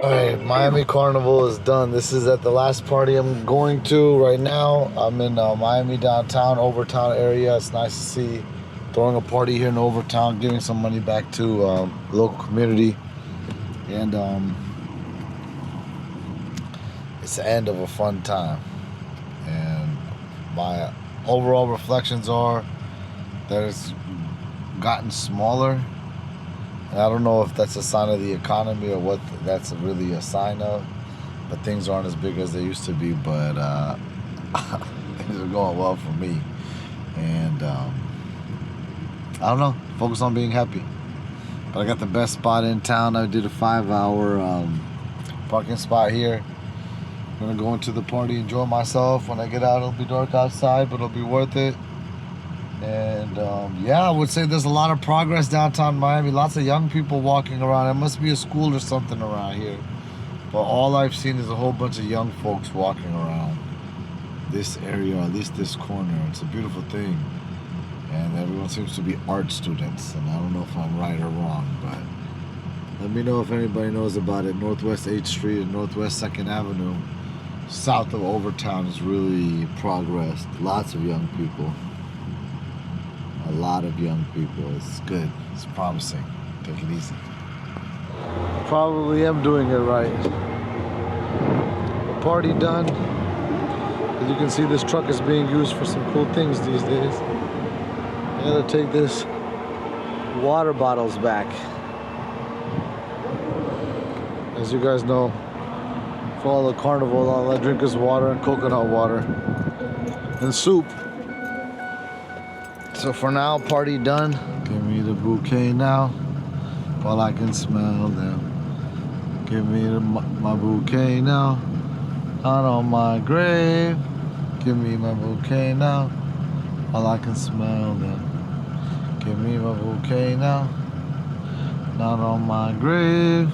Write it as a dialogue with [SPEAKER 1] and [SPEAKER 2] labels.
[SPEAKER 1] Alright, Miami Carnival is done. This is at the last party I'm going to right now. I'm in Miami downtown, Overtown area. It's nice to see throwing a party here in Overtown, giving some money back to local community. And it's the end of a fun time. And my overall reflections are that it's gotten smaller. And I don't know if that's a sign of the economy or what that's really a sign of, but things aren't as big as they used to be, but things are going well for me. And I don't know, focus on being happy. But I got the best spot in town. I did a 5-hour parking spot here. I'm gonna go into the party, enjoy myself. When I get out, it'll be dark outside, but it'll be worth it. And yeah, I would say there's a lot of progress downtown Miami. Lots of young people walking around. There must be a school or something around here. But all I've seen is a whole bunch of young folks walking around this area, or at least this corner. It's a beautiful thing. And everyone seems to be art students. And I don't know if I'm right or wrong, but let me know if anybody knows about it. Northwest 8th Street and Northwest 2nd Avenue, south of Overtown, has really progressed. Lots of young people. A lot of young people. It's good. It's promising. Take it easy. Probably am doing it right. The party done. As you can see, this truck is being used for some cool things these days. I gotta take this water bottles back. As you guys know, for all the carnival, all I drink is water and coconut water and soup. So for now, party done. Give me the bouquet now, while I can smell them. Give me my bouquet now, out on my grave. Give me my bouquet now, while I can smell them. Give me my bouquet now, out on my grave.